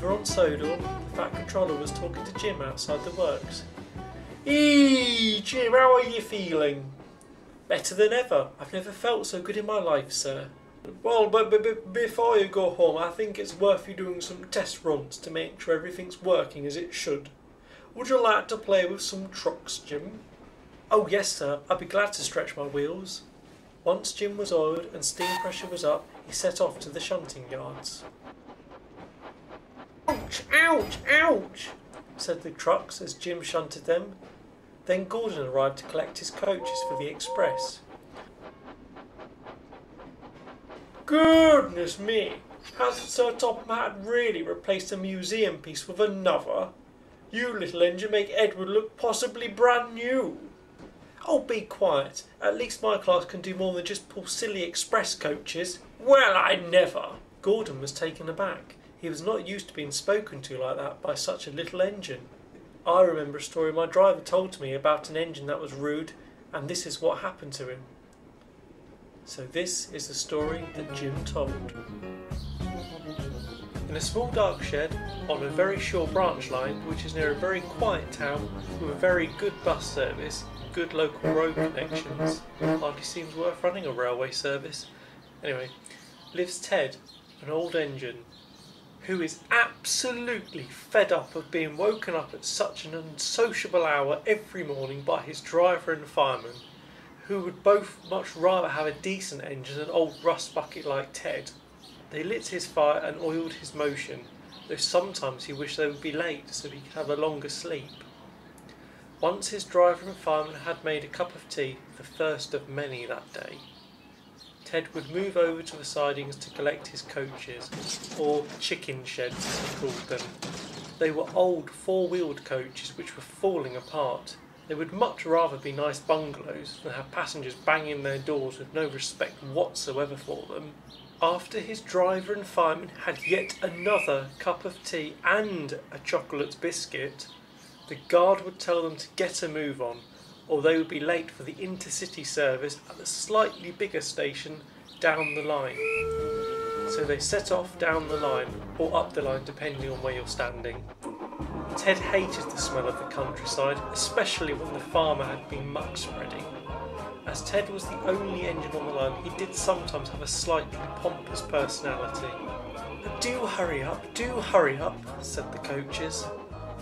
Over on Sodor, the Fat Controller was talking to Jim outside the works. "Eee, Jim, how are you feeling?" "Better than ever. I've never felt so good in my life, sir." "Well, but before you go home, I think it's worth you doing some test runs to make sure everything's working as it should. Would you like to play with some trucks, Jim?" "Oh yes, sir. I'd be glad to stretch my wheels." Once Jim was oiled and steam pressure was up, he set off to the shunting yards. "Ouch, ouch, ouch," said the trucks as Jim shunted them. Then Gordon arrived to collect his coaches for the express. "Goodness me, has Sir Topham Hatt really replaced a museum piece with another? You little engine make Edward look possibly brand new." "Oh, be quiet. At least my class can do more than just pull silly express coaches." "Well, I never." Gordon was taken aback. He was not used to being spoken to like that by such a little engine. I remember a story my driver told to me about an engine that was rude, and this is what happened to him. So this is the story that Jim told. In a small dark shed on a very short branch line, which is near a very quiet town with a very good bus service, good local road connections, hardly seems worth running a railway service. Anyway, lives Ted, an old engine, who is absolutely fed up of being woken up at such an unsociable hour every morning by his driver and fireman, who would both much rather have a decent engine than an old rust bucket like Ted. They lit his fire and oiled his motion, though sometimes he wished they would be late so he could have a longer sleep. Once his driver and fireman had made a cup of tea, the first of many that day, Ted would move over to the sidings to collect his coaches, or chicken sheds as he called them. They were old four-wheeled coaches which were falling apart. They would much rather be nice bungalows than have passengers banging their doors with no respect whatsoever for them. After his driver and fireman had yet another cup of tea and a chocolate biscuit, the guard would tell them to get a move on, or they would be late for the intercity service at the slightly bigger station down the line. So they set off down the line, or up the line depending on where you're standing. Ted hated the smell of the countryside, especially when the farmer had been muck spreading. As Ted was the only engine on the line, he did sometimes have a slightly pompous personality. Do hurry up, said the coaches.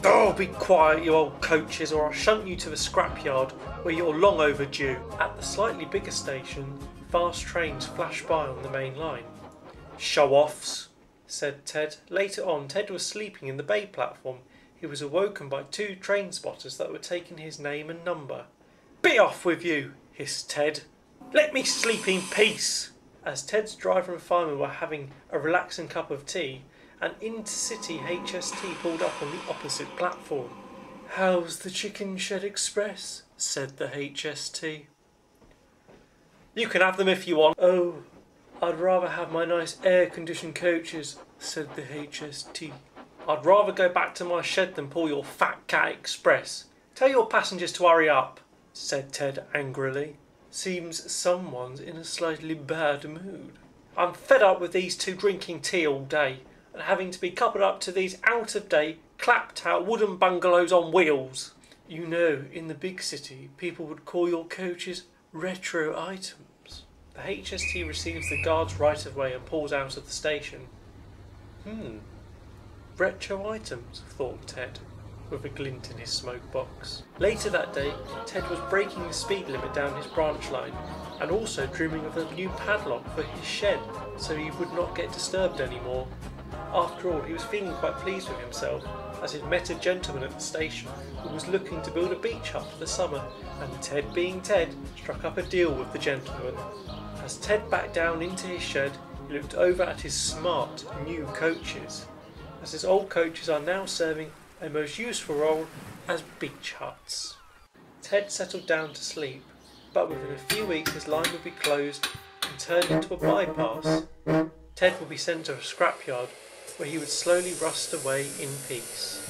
"Oh, be quiet, you old coaches, or I'll shunt you to the scrapyard, where you're long overdue." At the slightly bigger station, fast trains flashed by on the main line. "Show-offs," said Ted. Later on, Ted was sleeping in the bay platform. He was awoken by two train spotters that were taking his name and number. "Be off with you," hissed Ted. "Let me sleep in peace." As Ted's driver and fireman were having a relaxing cup of tea, an intercity HST pulled up on the opposite platform. "How's the Chicken Shed Express?" said the HST. "You can have them if you want." "Oh, I'd rather have my nice air-conditioned coaches," said the HST. "I'd rather go back to my shed than pull your Fat Cat Express. Tell your passengers to hurry up," said Ted angrily. "Seems someone's in a slightly bad mood. I'm fed up with these two drinking tea all day and having to be coupled up to these out-of-date, clapped-out wooden bungalows on wheels. You know, in the big city, people would call your coaches retro items." The HST receives the guard's right-of-way and pulls out of the station. Retro items, thought Ted, with a glint in his smoke box. Later that day, Ted was breaking the speed limit down his branch line, and also dreaming of a new padlock for his shed, so he would not get disturbed anymore. After all, he was feeling quite pleased with himself, as he'd met a gentleman at the station who was looking to build a beach hut for the summer, and Ted, being Ted, struck up a deal with the gentleman. As Ted backed down into his shed, he looked over at his smart new coaches, as his old coaches are now serving a most useful role as beach huts. Ted settled down to sleep, but within a few weeks his line would be closed and turned into a bypass. Ted would be sent to a scrapyard, where he would slowly rust away in peace.